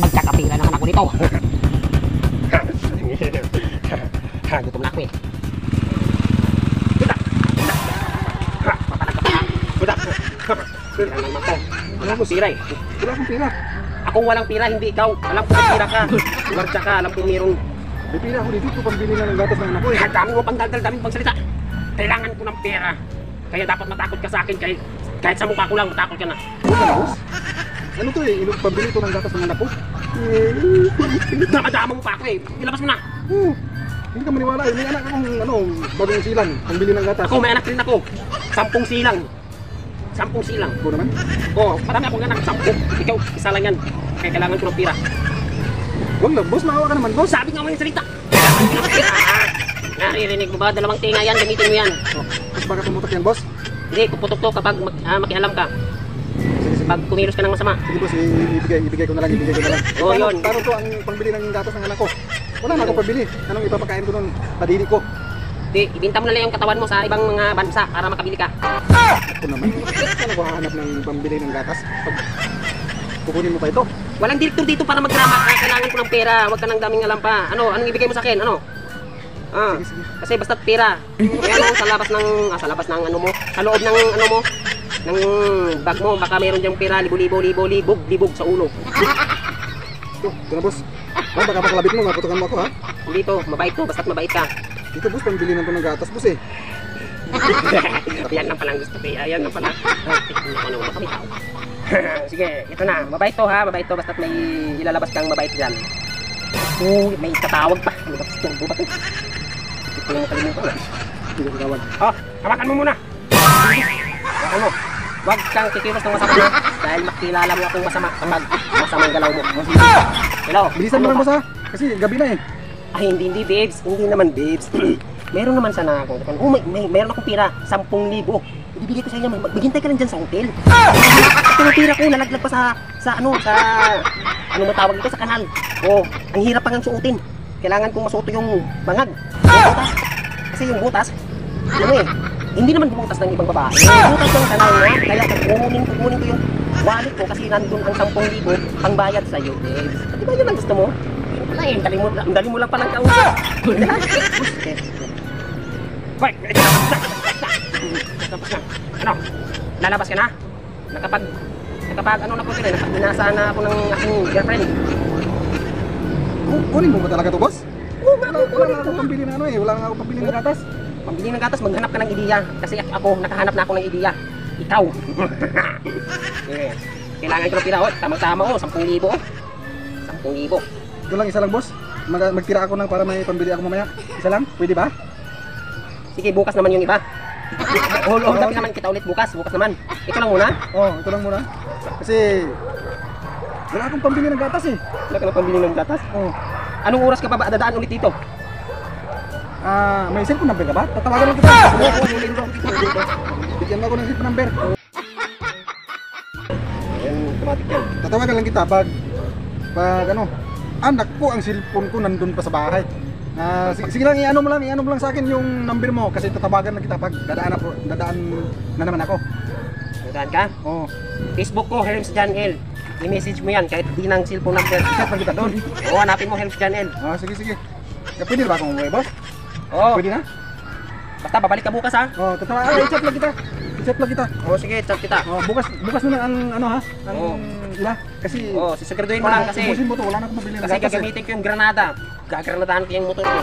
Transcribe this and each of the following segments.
Magkakapira naman ako nito. Gutom na ako eh. Kuda. Pira naman to. Alam ko pira eh. Wala akong pira. Akong walang pira, hindi ikaw. Alam ko may pira ka. Marcha ka, alam ko mayroon. May pira ako dito pambili na ng gatas ng anak ko eh. Dami mo pang daldal, dami pang salita. Kailangan ko ng pera. Kaya dapat matakot ka sa akin. Kahit sa mukha ko lang, matakot ka na. Boss? Ano to eh? Pambili to ng gatas ng anak ko? Damadama mo pa ako eh. Ilabas mo na. Hindi ka maniwala eh. May anak akong bagong silang. Pambili ng gatas. Ako, may anak rin ako. 10 silang. 10 silang. Ito naman? Oo, marami akong anak. 10. Ikaw, isa lang yan. Kaya kailangan ko ng pira. Wag na, boss. Maawa ka naman, boss. Sabi nga mo yung salita. Naririnig mo ba? 2 tinga yan. Gamitin mo yan. Boss, baka tumutok yan, boss. Hindi, puputok to kapag makialam ka. Pag kumilos ka ng masama. Sige, boss. Ibigay ko na lang. Oo, yun. Paano to ang pangbili ng gatas ng anak ko? Wala na akong pambili. Anong ipapakain ko nun? Padili ko. Di, ibinta mo na lang yung katawan mo sa ibang mga bansa para makabili ka. Ako naman. Saan ako hahanap ng pambili ng gatas? Pag kukunin mo pa ito? Walang direktor dito para magdrama ka. Kailangan ko ng pera. Huwag ka nang daming alam pa. Anong ibigay mo sa akin? Ano? Sige. Kasi basta't pera. Kaya sa labas ng ano mo, sa loob ng ano mo, ng bag mo, baka mayroon diyang pera, libog sa ulo. Ito na, boss. Baka pakalabit mo, maputukan mo ako, ha? Dito, mabait to, basta't mabait ka. Dito, boss, pambili na ito ng gatas, boss, eh. Yan lang palang gusto ko. Yan lang pala. Ano ba kami tao? Sige, ito na. Mabait to ha, mabait to, basta't may ilalabas kang mabait dyan. Oh, may tatawag pa. Ano ba ito? Bubat to. Ito yung makalimutan na. Hindi ko tawag. Oh, hawakan mo muna. Hawakan mo. Huwag kang kikilos ng masama dahil makilala mo akong masama kapag masamang galaw mo. Hello? Bilisan mo lang, boss, ha? Kasi gabi na, eh. Ay, hindi babes. Hindi naman babes. Meron naman sana ako. Oh, meron akong pira. 10,000. Ibibigay ko sa inyo. Maghintay ka lang dyan sa hotel. Ito yung pira ko. Nalaglag pa sa ano matawag ito? Sa kanal. Oh, ang hirap pa ngang suotin. Kailangan kong masuot yung bangag. Yung butas. Kasi yung butas, ano eh, hindi naman butas ng ibang babae. Butas yung kanal na. Kaya kukunin ko yung wallet ko kasi nandun ang 10,000 ang bayad sa'yo. Di ba yun ang gusto mo? Ay, dali mo lang palang kausap. Hoy! Tapos na. Ano? Lalabas ka na? Nakapag ano na po sila, nakapinasa na ako ng aking girlfriend. Kunin mo ba talaga to, boss? Oo, Wala nga akong pambili na ano, eh. Wala nga akong pambili ng gatas. Pambili ng gatas, maghanap ka ng ideya. Kasi ako, nakahanap na ako ng ideya. Ikaw. Kailangan ko ng pira. Tamang-tama oh, 10,000 oh. 10,000. Ito lang, isa lang, boss. Magtira ako ng para may pambili ako mamaya. Isa lang? Pwede ba? Sige, bukas naman yung iba. Hold up naman kita ulit bukas. Bukas naman. Ito lang muna. Ito lang muna. Kasi wala akong pambili ng gatas, eh. Wala ka na pambili ng gatas? Anong oras ka pa ba dadaan ulit dito? May cellphone number ka ba? Tatawagan lang kita. Bigyan mo ako ng cellphone number. Ayan, automatic yan. Tatawagan lang kita pag ano, anak ko ang cellphone ko nandun pa sa bahay. Sige lang, i-ano mo lang sa akin yung number mo kasi tatawagan lang kita pag dadaan na naman ako. Dadaan ka? Oo. Facebook ko, Herms John L. I-message mo yan kahit di ng cellphone number. I-chat lang kita doon. Oo, hanapin mo Herms John L. Sige. Pwede ba akong umuwi, boss? Oo. Pwede na? Basta babalik ka bukas ha? I-chat lang kita. Oo, sige, chat kita. Bukas mo na ang ano ha? Ang iba. Kasi sisiguraduhin mo lang kasi. Ubusin mo to, wala na akong mabili ng Kasi gatas, eh. gagamitin ko yung granada. Gagranadahan ko yung motor ko.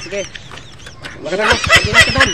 Sige. Maganda na. Sige na ka doon.